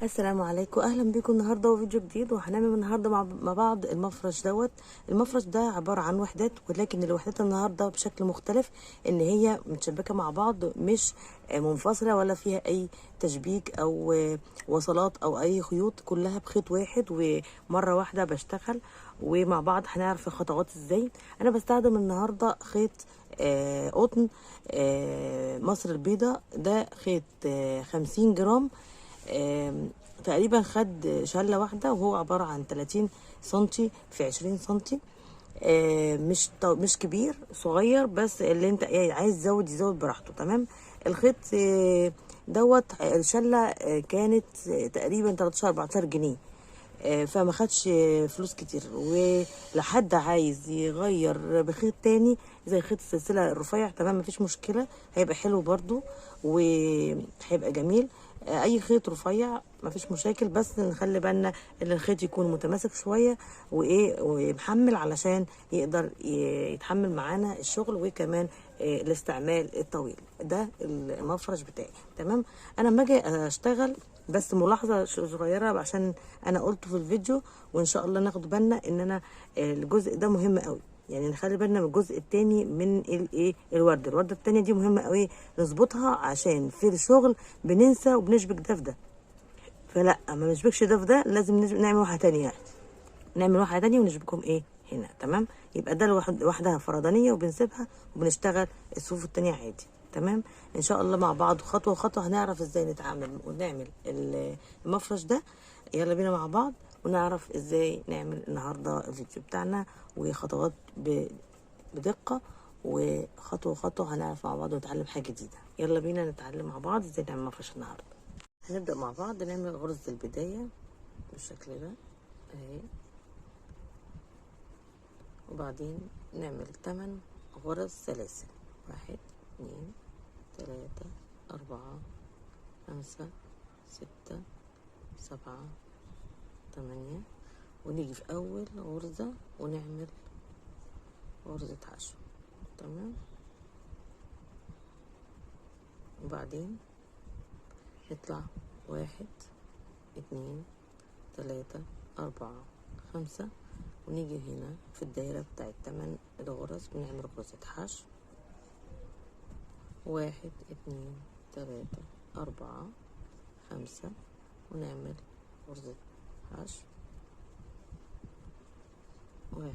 السلام عليكم، اهلا بيكم النهارده وفيديو جديد. وهنعمل النهارده مع بعض المفرش المفرش ده عباره عن وحدات، ولكن الوحدات النهارده بشكل مختلف، ان هي متشبكه مع بعض، مش منفصله ولا فيها اي تشبيك او وصلات او اي خيوط، كلها بخيط واحد ومره واحده بشتغل. ومع بعض هنعرف الخطوات ازاي. انا بستخدم النهارده خيط قطن مصر البيضاء. ده خيط 50 جرام. تقريبا خد شلة واحدة، وهو عبارة عن 30 سنتي في 20 سنتي. مش كبير، صغير، بس اللي انت عايز يزود يزود براحته. تمام. الخيط الشلة كانت تقريبا 13 14 جنيه. فما خدش فلوس كتير. ولحد عايز يغير بخيط تاني زي خيط السلسلة الرفيع، تمام، مفيش مشكلة، هيبقى حلو برضو وهيبقى جميل. اي خيط رفيع مفيش مشاكل، بس نخلي بالنا ان الخيط يكون متماسك شوية ومحمل، علشان يقدر يتحمل معانا الشغل، وكمان الاستعمال الطويل. ده المفرش بتاعي. تمام. انا لما اجي اشتغل، بس ملاحظه صغيره عشان انا قلته في الفيديو، وان شاء الله ناخد بالنا ان انا الجزء ده مهم قوي. يعني نخلي بالنا من الجزء التاني من الايه الورده التانيه دي مهمه قوي نظبطها، عشان في الشغل بننسى وبنشبك ده في ده. فلا، ما نشبكش ده في ده، لازم نعمل واحده تانيه. نعمل واحده تانيه ونشبكهم هنا. تمام. يبقى ده لوحدها فردانيه، وبنسيبها وبنشتغل الصفوف التانيه عادي. تمام. ان شاء الله مع بعض خطوه خطوه هنعرف ازاي نتعامل ونعمل المفرش ده. يلا بينا مع بعض ونعرف ازاي نعمل النهارده الفيديو بتاعنا، وخطوات بدقه، وخطوه خطوه هنعرف مع بعض ونتعلم حاجه جديده. يلا بينا نتعلم مع بعض ازاي نعمل مفرش النهارده. هنبدا مع بعض نعمل غرزه البدايه بالشكل ده اهي، وبعدين نعمل 8 غرز سلاسل. 1 2 3 4 5 6 7 8. ونيجي في اول غرزة ونعمل غرزة حشو. تمام. وبعدين نطلع 1 2 3 4 5، ونيجي هنا في الدايرة بتاعت 8 الغرز بنعمل غرزة حشو. 1 2 3 4 5، ونعمل غرزة حشو. 1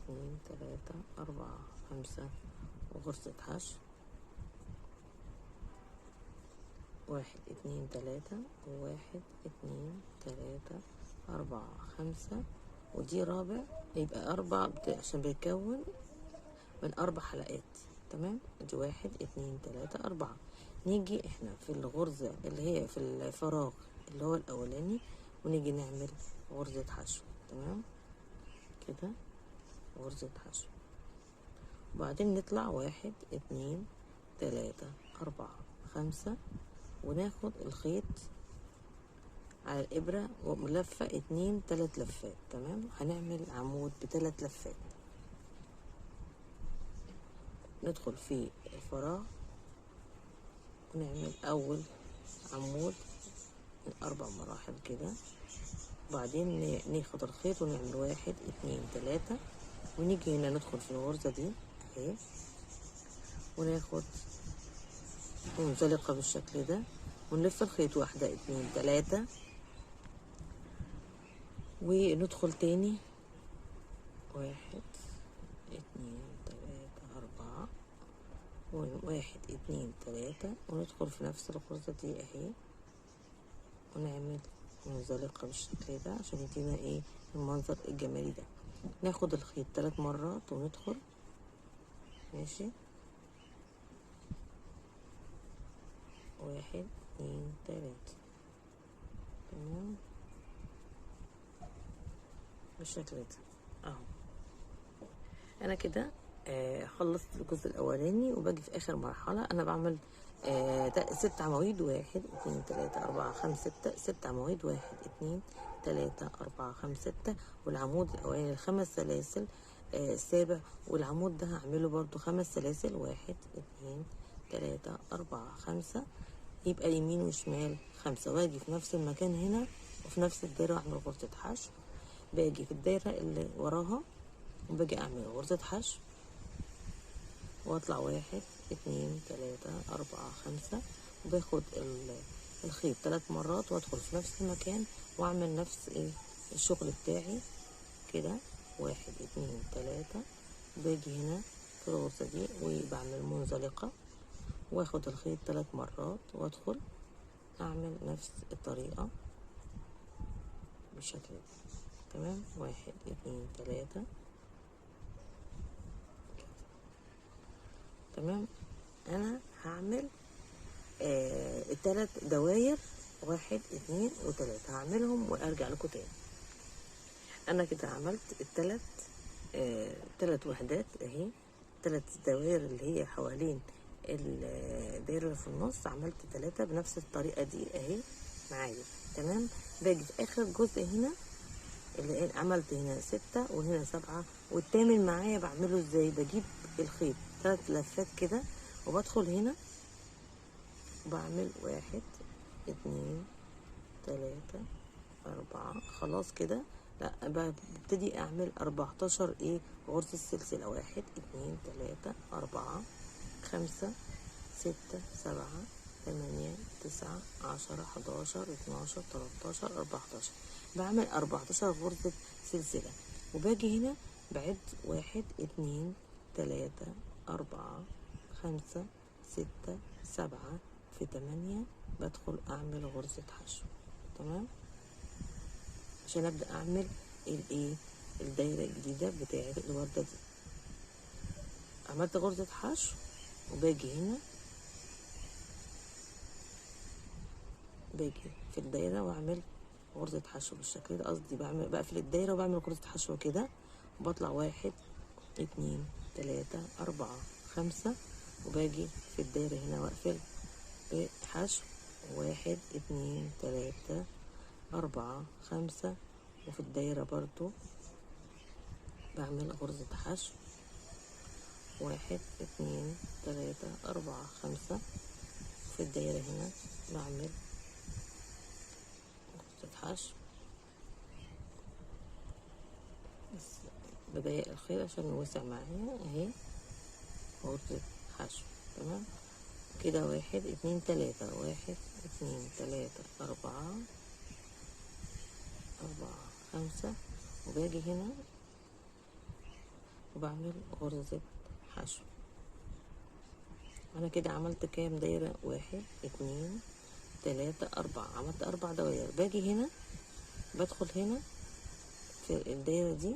2 3 4 5 وغرزة حشو. 1 2 3 و1 2 3 4 5، ودي رابع، يبقى 4 عشان بيتكون من 4 حلقات. تمام. دي 1 2 3 4. نيجي احنا في الغرزة اللي هي في الفراغ اللي هو الأولاني، ونيجي نعمل غرزة حشو. تمام كده، غرزة حشو. وبعدين نطلع 1 2 3 4 5، وناخد الخيط على الإبرة ولفة 2 3 لفات. تمام. هنعمل عمود ب3 لفات. ندخل في الفراغ ونعمل أول عمود من 4 مراحل كده. وبعدين ناخد الخيط ونعمل 1 2 3، ونيجي هنا ندخل في الغرزة دي اهي، وناخد منزلقة بالشكل ده، ونلف الخيط 1 2 3، وندخل تاني 1 2 3 4 1 2 3، وندخل في نفس الغرزة دي اهي، ونعمل منزلقة بالشكل ده عشان يدينا المنظر الجمالي ده. ناخد الخيط 3 مرات وندخل. ماشي. 1 2 3. تمام بالشكل ده اهو. انا كده خلصت الجزء الاولاني، وباجي في اخر مرحله انا بعمل 6 عواميد. 1 2 3 4 5 6. 6 عواميد. 1 2 3 4 5 6. والعمود الاولاني 5 سلاسل السابع، والعمود ده هعمله برضو 5 سلاسل. 1 2 3 4 5. يبقى يمين وشمال 5. واجي في نفس المكان هنا وفي نفس الدايرة اعمل غرزة حشو. باجي في الدايرة اللي وراها وباجي اعمل غرزة حشو واطلع 1 2 3 4 5، وباخد الخيط 3 مرات وادخل في نفس المكان واعمل نفس الشغل بتاعي كده. 1 2 3. باجي هنا في الغرزة دي وبعمل منزلقة واخد الخيط 3 مرات وادخل اعمل نفس الطريقة بالشكل ده. تمام. 1 2 3. تمام. انا هعمل 3 دواير، 1 2 و3 هعملهم وارجع لكم تاني. انا كده عملت الثلاث 3 وحدات اهي، 3 دواير اللي هي حوالين الدايره اللي في النص، عملت 3 بنفس الطريقه دي اهي معايا. تمام. باجي في اخر جزء هنا اللي عملت هنا 6 وهنا 7، والتامن معايا بعمله ازاي؟ بجيب الخيط 3 لفات كده وبدخل هنا وبعمل 1 2 3 4. خلاص كده. لا ببتدي اعمل 14 غرزة السلسلة. 1 2 3 4 5 6 7 8 9 10 11 12 13 14. بعمل 14 غرزة سلسلة وباجي هنا بعد 1 2 3 4 5 6 7 في 8 بدخل اعمل غرزة حشو. تمام. عشان ابدا اعمل الدايره الجديده بتاعه الورده دي. عملت غرزه حشو وباجي هنا باجي في الدايره واعمل غرزه حشو بالشكل ده، قصدي بقفل الدايره وبعمل غرزه حشو كده وبطلع 1 2 3 4 5 وباجي في الدايره هنا واقفل بحشو 1 2 3 4 5 وفي الدايرة برضو بعمل غرزة حشو 1 2 3 4 5 في الدايرة هنا بعمل غرزة حشو بس بضيق الخيط عشان يوسع معايا اهي غرزة حشو. تمام كده. 1 2 3 1 2 3 4 5 وباجي هنا وبعمل غرزة حشو. انا كده عملت كام دايرة؟ 1 2 3 4. عملت 4 دواير. باجي هنا بدخل هنا في الدايرة دي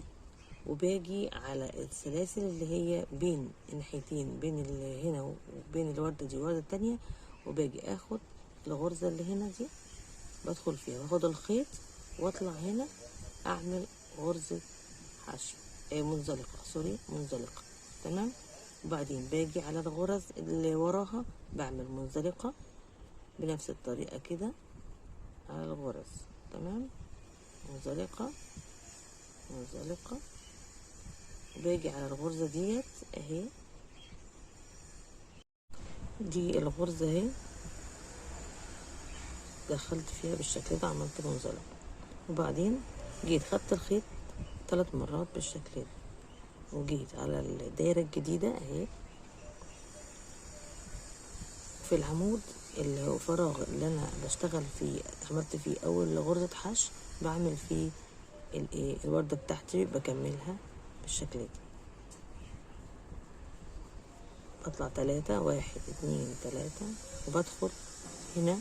وباجي على السلاسل اللي هي بين الناحيتين، بين اللي هنا وبين الوردة دي والوردة التانية، وباجي اخد الغرزة اللي هنا دي بدخل فيها واخد الخيط واطلع هنا اعمل غرزة حشو منزلقة. تمام. وبعدين باجي على الغرز اللي وراها بعمل منزلقة بنفس الطريقة كده على الغرز. تمام. منزلقة وباجي على الغرزة ديت اهي، دي الغرزة اهي دخلت فيها بالشكل ده، عملت منزلقة وبعدين جيت خدت الخيط 3 مرات بالشكل ده وجيت على الدايرة الجديدة اهي في العمود اللي هو فراغ اللي انا بشتغل فيه، عملت فيه اول غرزة حشو بعمل فيه الوردة بتاعتي بكملها بالشكل ده. بطلع 3 1 2 3 وبدخل هنا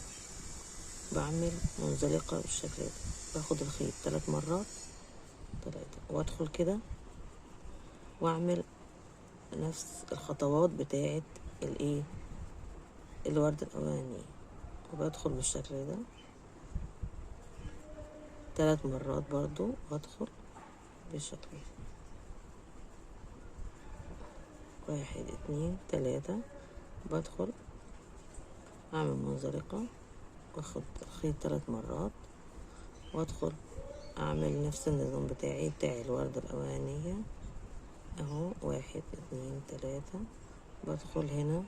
بعمل منزلقة بالشكل ده، باخد الخيط 3 مرات 3 وادخل كده واعمل نفس الخطوات بتاعت الوردة الاولانية وبدخل بالشكل ده 3 مرات برضو وادخل بالشكل ده 1 2 3 بدخل اعمل منزلقة واخد الخيط 3 مرات وادخل اعمل نفس النظام بتاع الوردة الاولانية اهو 1 2 3 بدخل هنا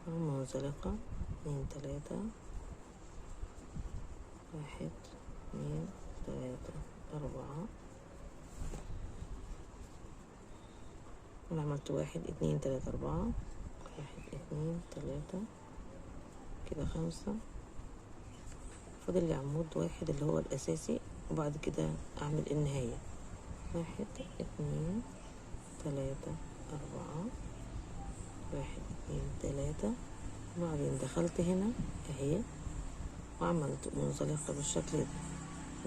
منزلقة اتنين تلاتة، واحد اتنين تلاتة أربعة. أنا عملت واحد اتنين تلاتة أربعة، واحد اتنين تلاتة كده 5. فاضل لي عمود واحد اللي هو الأساسي، وبعد كده أعمل النهاية. واحد اتنين تلاتة أربعة، واحد اتنين تلاتة. وبعدين دخلت هنا اهي وعملت منزلقة بالشكل ده.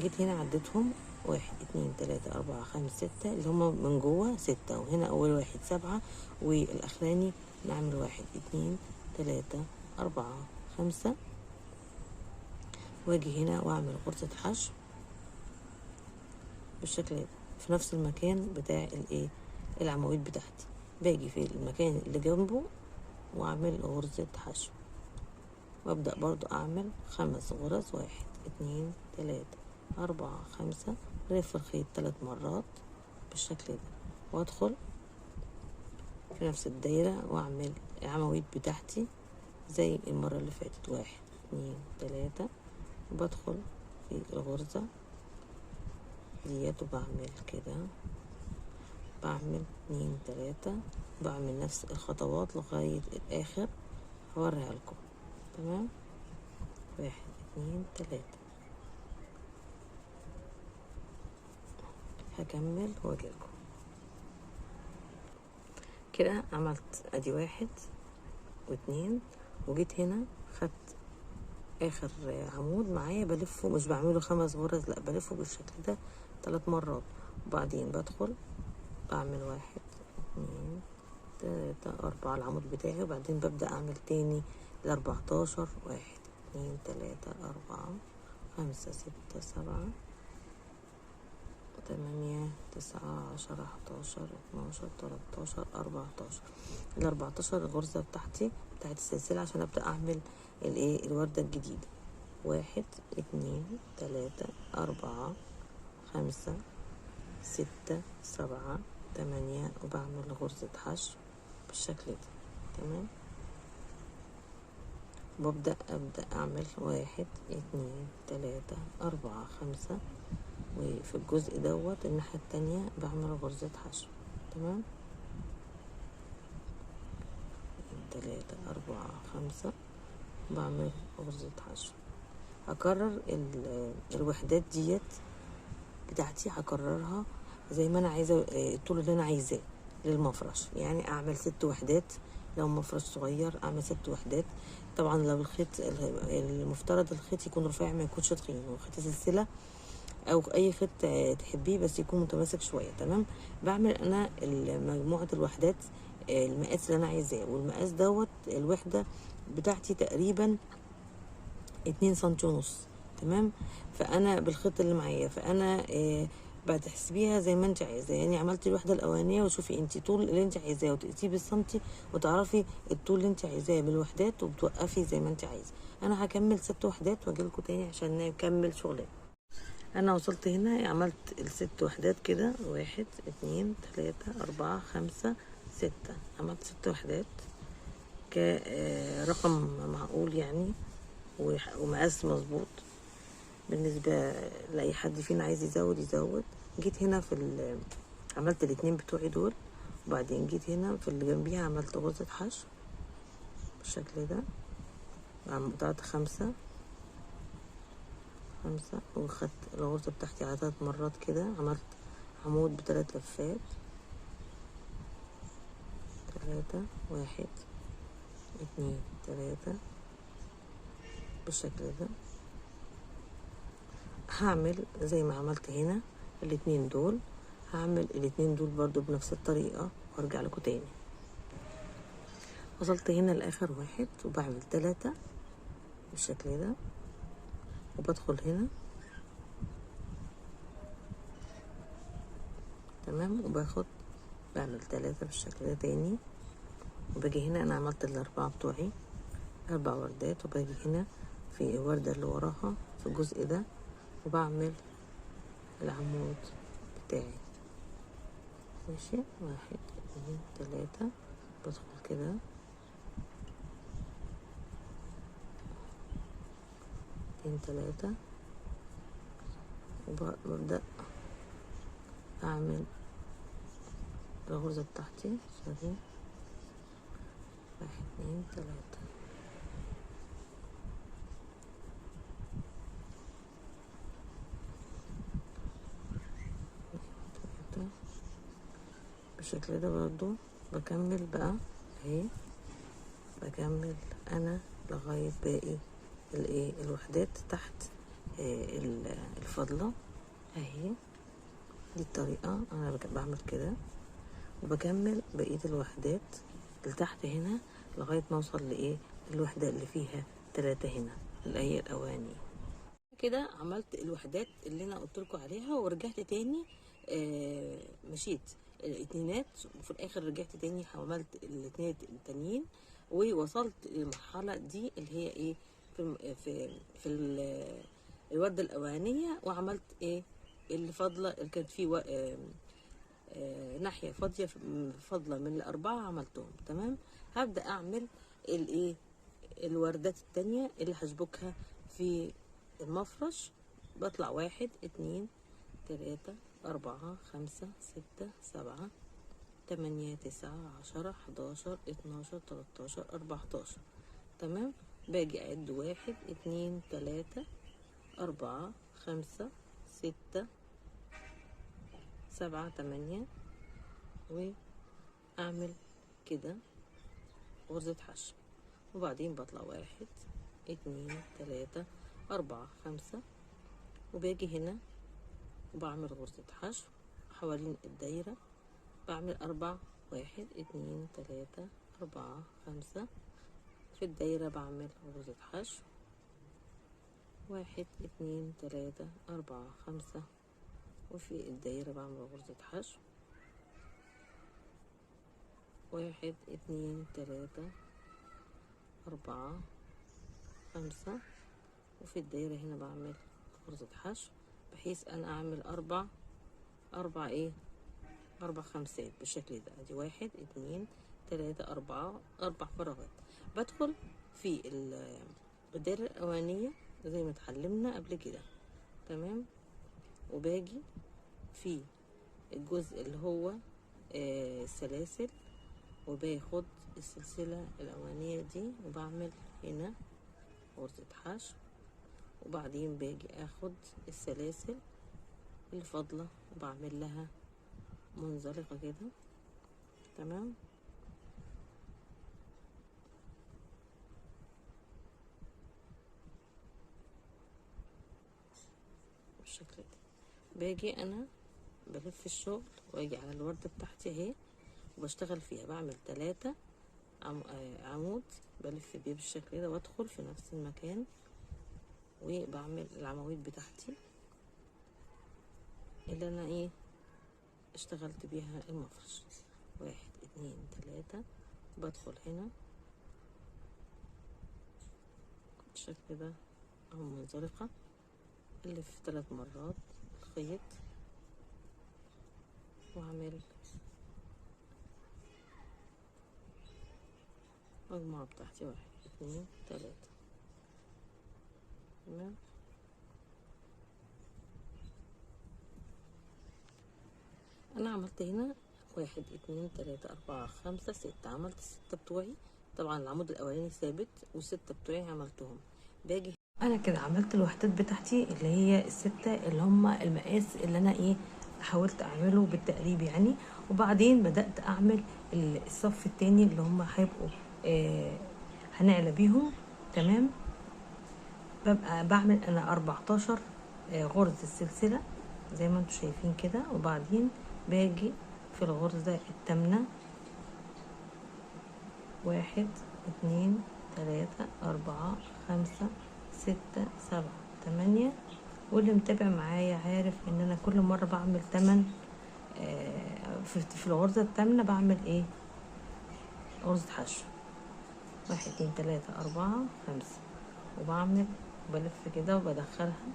جيت هنا عديتهم، واحد اتنين تلاتة أربعة خمسة ستة اللي هما من جوه 6، وهنا أول واحد 7، والأخراني نعمل واحد اتنين تلاتة أربعة 5. واجي هنا واعمل غرزة حشو بالشكل ده في نفس المكان بتاع العواميد بتاعتي. باجي في المكان اللي جنبه واعمل غرزة حشو، وابدأ برضو اعمل 5 غرز، واحد اتنين تلاتة أربعة 5. لف الخيط 3 مرات بالشكل ده، وادخل في نفس الدايرة واعمل العواميد بتاعتي زي المرة اللي فاتت. واحد اتنين تلاتة، وبدخل في الغرزة ديت وبعمل كده، بعمل اتنين تلاتة، بعمل نفس الخطوات لغاية الآخر هوريها لكم. تمام، واحد اتنين تلاتة. هكمل واجيلكم كده. عملت ادي واحد واتنين، وجيت هنا خدت اخر عمود معايا بلفه، مش بعمله 5 غرز، لا بلفه بالشكل ده 3 مرات. وبعدين بدخل بعمل واحد اتنين تلاتة أربعة العمود بتاعي، وبعدين ببدأ أعمل تاني 14. واحد اتنين تلاتة أربعة 5 6 7 8 9 10 11 12 13 14. 14 الغرزة بتاعتي بتاعت السلسلة عشان أبدأ أعمل الوردة الجديدة. واحد اتنين تلاتة أربعة 5 6 7 8، وبعمل غرزة حشو بالشكل ده. تمام، وببدأ أعمل واحد اتنين تلاتة أربعة 5، وفي الجزء دوت الناحية التانية بعمل غرزة حشو. تمام، 3 4 5 بعمل غرزة حشو. هكرر الوحدات ديت بتاعتي، هكررها زي ما انا عايزة الطول اللي انا عايزاه للمفرش. يعني اعمل 6 وحدات لو مفرش صغير، اعمل 6 وحدات. طبعا لو الخيط المفترض الخيط يكون رفيع ما يكونش تخين، وخيط سلسلة او اي خيط تحبيه بس يكون متماسك شويه. تمام، بعمل انا مجموعه الوحدات المقاس اللي انا عايزاه، والمقاس دوت الوحده بتاعتي تقريبا 2 سنتي ونص. تمام، فانا بالخيط اللي معايا فانا بتحسبيها زي ما انت عايزه. يعني عملتي الوحده الاولانيه وشوفي انت طول اللي انت عايزاه وتقيسيه بالسنتي وتعرفي الطول اللي انت عايزاه بالوحدات، وبتوقفي زي ما انت عايزه. انا هكمل 6 وحدات واجيلكوا تاني عشان نكمل شغلنا. انا وصلت هنا عملت ال6 وحدات كده، واحد اتنين تلاتة أربعة 5 6. عملت 6 وحدات كرقم معقول يعني، ومقاس مظبوط بالنسبة لأي حد فينا عايز يزود. جيت هنا عملت الاتنين بتوعي دول، وبعدين جيت هنا في اللي جنبيها عملت غرزة حشو بالشكل ده. قطعت 5 وخدت الغرزة بتاعتي على 3 مرات كده. عملت عمود ب3 لفات، 3 1 2 3 بالشكل ده. هعمل زي ما عملت هنا الاتنين دول، هعمل الاتنين دول برضو بنفس الطريقة وارجع لكم تاني. وصلت هنا لاخر واحد وبعمل 3 بالشكل ده، وبدخل هنا. تمام، وباخد بعمل 3 بالشكل ده تاني، وباجي هنا انا عملت ال4 بتوعي 4 وردات، وباجي هنا في الوردة اللي وراها في الجزء ده وبعمل العمود بتاعي. ماشي، 1 2 3 بدخل كده اتنين تلاتة، وببدأ اعمل الغرزة بتاعتي سوري، واحد اتنين تلاتة، بالشكل ده. برضو بكمل بقى اهي، بكمل انا لغاية باقي الايه الوحدات تحت الفضلة اهي. دي الطريقة انا بعمل كده، وبكمل بقية الوحدات اللي تحت هنا لغاية ما اوصل لايه الوحدة اللي فيها 3 هنا اللي هي الاواني. كده عملت الوحدات اللي انا قلت لكم عليها، ورجعت تاني مشيت الاتنينات، وفي الاخر رجعت تاني عملت الاتنينات التانيين، ووصلت للمرحله دي اللي هي ايه في الورده الاولانيه، وعملت ايه اللي فاضله اللي كانت فيه ناحيه فاضله من الاربعه عملتهم تمام. هبدا اعمل الايه الوردات التانية اللي هشبكها في المفرش. بطلع واحد اتنين تلاتة أربعة خمسة ستة سبعة تمانية تسعة عشرة حداشر اتناشر تلاتاشر أربعتاشر تمام. باجي أعد واحد اتنين تلاتة أربعة خمسة ستة سبعة تمانية، وأعمل كده غرزة حشو، وبعدين بطلع واحد اتنين تلاتة أربعة خمسة، وباجي هنا وبعمل غرزة حشو حوالين الدايرة، بعمل واحد اتنين تلاتة أربعة خمسة، في الدايرة بعمل غرزة حشو واحد اتنين تلاتة أربعة خمسة، وفي الدايرة بعمل غرزة حشو واحد اتنين تلاتة أربعة خمسة، وفي الدايرة هنا بعمل غرزة حشو بحيث أنا أعمل أربع خمسات بالشكل ده. أدي واحد اتنين تلاتة أربع فراغات. بدخل في الدايرة الأولانية زي ما اتعلمنا قبل كده تمام، وباجي في الجزء اللي هو السلاسل، وباخد السلسلة الأولانية دي وبعمل هنا غرزة حشو، وبعدين باجي اخد السلاسل اللي فاضلة وبعمل لها منزلقة كده تمام. بالشكل ده باجي انا بلف الشغل واجي على الوردة بتاعتي اهي وبشتغل فيها، بعمل 3 عمود بلف بيه بالشكل ده، وادخل في نفس المكان وبعمل العواميد بتاعتي اللي انا اشتغلت بيها المفرش. واحد اتنين تلاتة، بدخل هنا بالشكل ده او منزلقة، الف 3 مرات الخيط واعمل مجموعة بتاعتي واحد اتنين تلاتة تمام. انا عملت هنا واحد اتنين تلاتة أربعة خمسة ستة، عملت الستة بتوعي. طبعا العمود الاولاني ثابت والستة بتوعي عملتهم. باجي انا كده عملت الوحدات بتاعتي اللي هي الستة اللي هم المقاس اللي انا حاولت اعمله بالتقريب يعني، وبعدين بدأت اعمل الصف التاني اللي هم هيبقوا هنعلى بيهم تمام. ببقى بعمل انا 14 غرزة السلسلة زي ما انتم شايفين كده، وبعدين باجي في الغرزة التامنة واحد اتنين تلاتة أربعة خمسة ستة سبعة تمانية، واللي متابع معايا عارف ان انا كل مرة بعمل 8 في الغرزة التامنة بعمل غرزة حشو واحد اتنين تلاتة أربعة خمسة، وبعمل بلف كده وبدخلها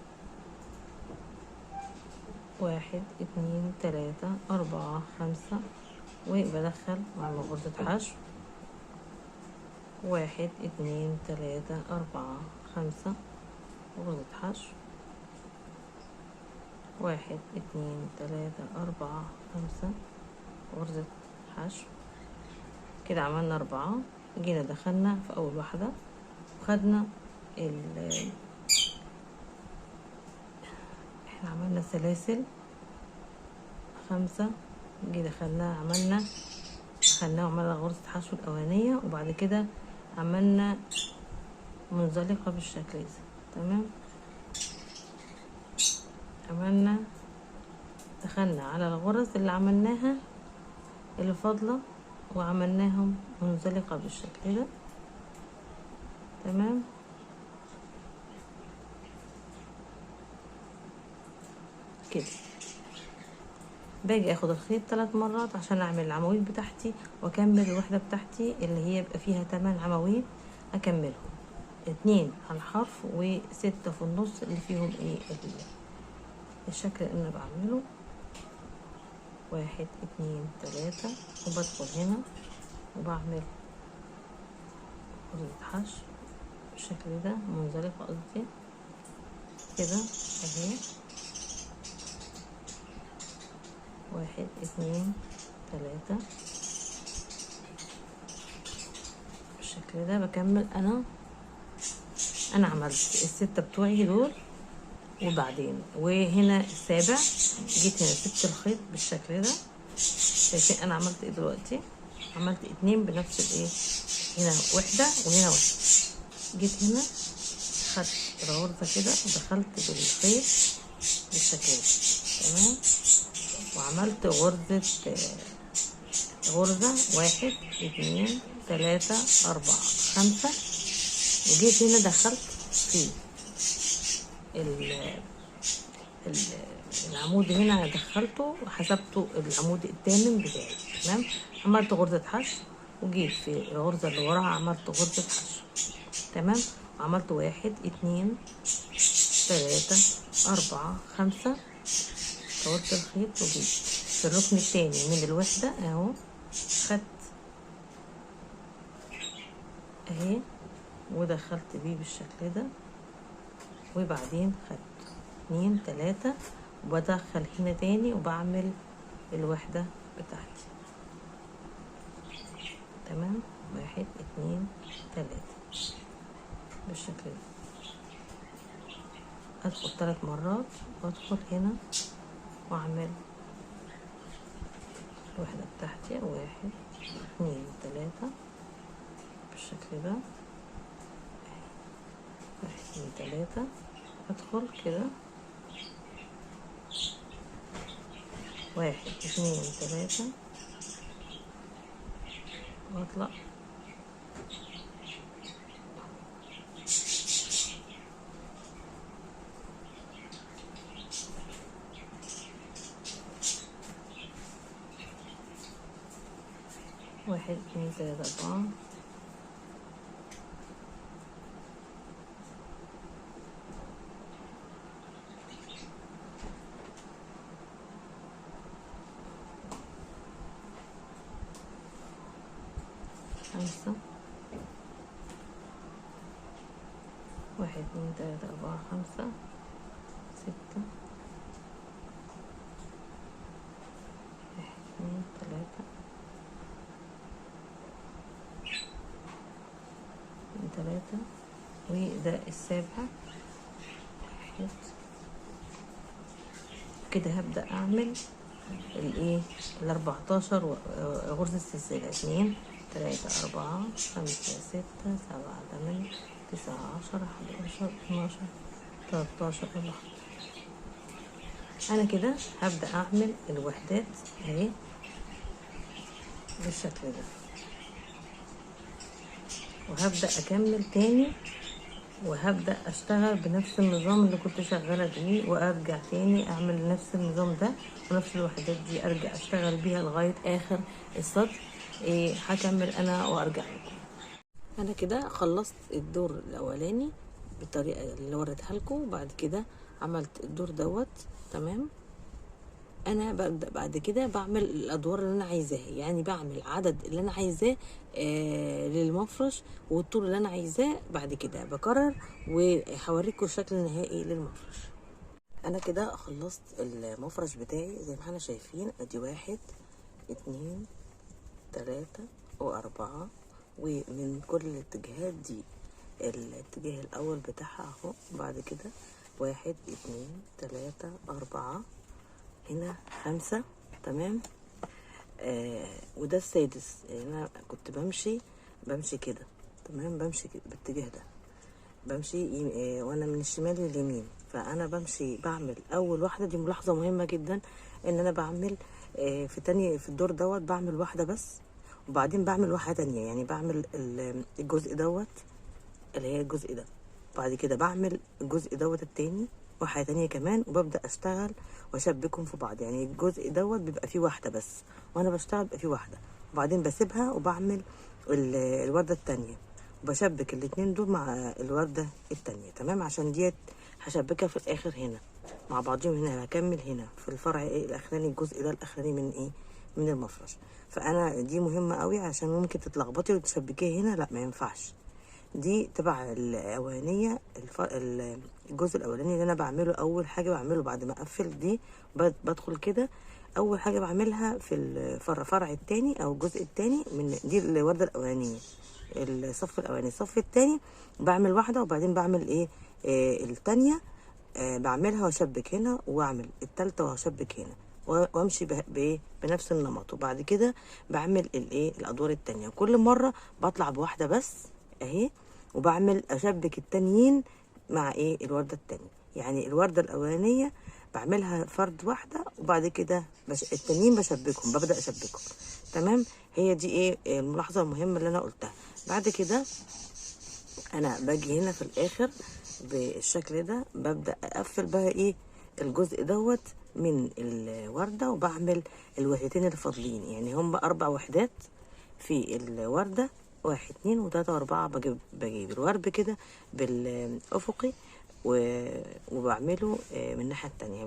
واحد اتنين تلاتة أربعة خمسة، وبدخل وأعمل غرزة حشو واحد اتنين تلاتة أربعة خمسة، غرزة حشو، 1 2 3 4 5 غرزة حشو. كده عملنا 4. جينا دخلنا في اول واحدة وخدنا احنا عملنا سلاسل 5. جينا دخلنا وعملنا غرزة حشو الاولانية، وبعد كده عملنا منزلقة بالشكل ده. تمام، دخلنا على الغرز اللي عملناها اللي فاضلة وعملناهم منزلقة بالشكل ده. تمام، كده باجي اخد الخيط 3 مرات عشان اعمل العواميد بتاعتي واكمل الوحدة بتاعتي اللي هي يبقى فيها 8 عواميد، اكملهم 2 على الحرف و6 في النص اللي فيهم الشكل اللي انا بعمله. 1 2 3 وبدخل هنا وبعمل غرزة حشو بالشكل ده، منزلقة قصدي كده اهي. 1 2 3 بالشكل ده. بكمل انا عملت ال6 بتوعي دول، وبعدين وهنا السابع جيت هنا سبت الخيط بالشكل ده. شايفين انا عملت ايه دلوقتي؟ عملت 2 بنفس الايه، هنا واحدة وهنا واحدة. جيت هنا خدت الغرزة كده ودخلت بالخيط بالشكل ده. تمام، وعملت غرزة 1 2 3 4 5. وجيت هنا دخلت في العمود هنا، دخلته وحسبته العمود الثامن بتاعي. تمام، عملت غرزة حشو وجيت في الغرزة اللي وراها عملت غرزة حشو. تمام، وعملت 1 2 3 4 5. طولت الخيط وجيت في الركن الثاني من الوحدة اهو، خدت اهي ودخلت بيه بالشكل ده، وبعدين خدت 2 3 وبدخل هنا تاني وبعمل الوحدة بتاعتي. تمام، 1 2 3 بالشكل ده. ادخل 3 مرات وادخل هنا واعمل الوحدة بتاعتي 1 2 3 بالشكل ده. 1 2 3 ادخل كده 1 2 3 واطلع 1 2 3 4. خمسة 1 2 3 4 5 6 1 2 3 وده السابع 1. كده هبدأ اعمل الايه 14 غرزة سلسلة 2 3 4 5 6 7 8 9 10 11 12 13 14. انا كده هبدأ اعمل الوحدات اهي بالشكل ده، وهبدأ اكمل تاني وهبدأ اشتغل بنفس النظام اللي كنت شغالة بيه، وارجع تاني اعمل نفس النظام ده ونفس الوحدات دي ارجع اشتغل بيها لغاية اخر السطر. هكمل انا وارجع لكم. انا كده خلصت الدور الاولاني بالطريقة اللي وريتها لكم، وبعد كده عملت الدور دوت. تمام، انا ببدا بعد كده بعمل الادوار اللي انا عايزاها، يعني بعمل عدد اللي انا عايزاه للمفرش، والطول اللي انا عايزاه. بعد كده بكرر وهوريكم الشكل النهائي للمفرش. انا كده خلصت المفرش بتاعي زي ما احنا شايفين. ادي 1 2 3 و4، ومن كل الاتجاهات دي الاتجاه الاول بتاعها اهو. بعد كده 1 2 3 4، هنا 5. تمام. وده السادس. انا كنت بمشي كده. تمام، بمشي كده بالاتجاه ده، بمشي وانا من الشمال لليمين. فانا بمشي بعمل اول واحده. دي ملاحظه مهمه جدا، ان انا بعمل في الدور دوت بعمل واحده بس، وبعدين بعمل واحده تانية. يعني بعمل الجزء دوت اللي هي الجزء ده، بعد كده بعمل الجزء دوت التاني واحده تانية كمان، وببدا اشتغل واشبكهم في بعض. يعني الجزء دوت بيبقى فيه واحده بس، وانا بشتغل بيبقى فيه واحده، وبعدين بسيبها وبعمل الورده التانية، وبشبك الاتنين دول مع الوردة التانية. تمام، عشان ديت هشبكها في الاخر هنا مع بعضهم. هنا هكمل هنا في الفرع الاخراني، الجزء ده الاخراني من المفرش. فانا دي مهمة قوي، عشان ممكن تتلخبطي وتشبكيه هنا، لا ما ينفعش. دي تبع الاولانية. الجزء الاولاني اللي انا بعمله، اول حاجة بعمله بعد ما اقفل دي، بدخل كده. اول حاجة بعملها في الفرع التاني او الجزء التاني من دي الوردة الاولانية، الصف الاولاني. الصف التاني بعمل واحده، وبعدين بعمل التانية بعملها واشبك هنا، واعمل التالتة واشبك هنا، وامشي بنفس النمط. وبعد كده بعمل الادوار التانية. كل مره بطلع بواحده بس اهي، وبعمل اشبك التانيين مع الورده التانية. يعني الورده الاولانيه بعملها فرد واحده، وبعد كده التانيين بشبكهم، ببدا اشبكهم. تمام. هي دي الملاحظه المهمه اللي انا قلتها. بعد كده انا باجي هنا في الاخر بالشكل ده، ببدا اقفل بقى الجزء دوت من الورده، وبعمل الوحدتين الفاضلين. يعني هم 4 وحدات في الورده، 1 2 و3 و4. بجيب الورب كده بالافقي، وبعمله من الناحيه التانية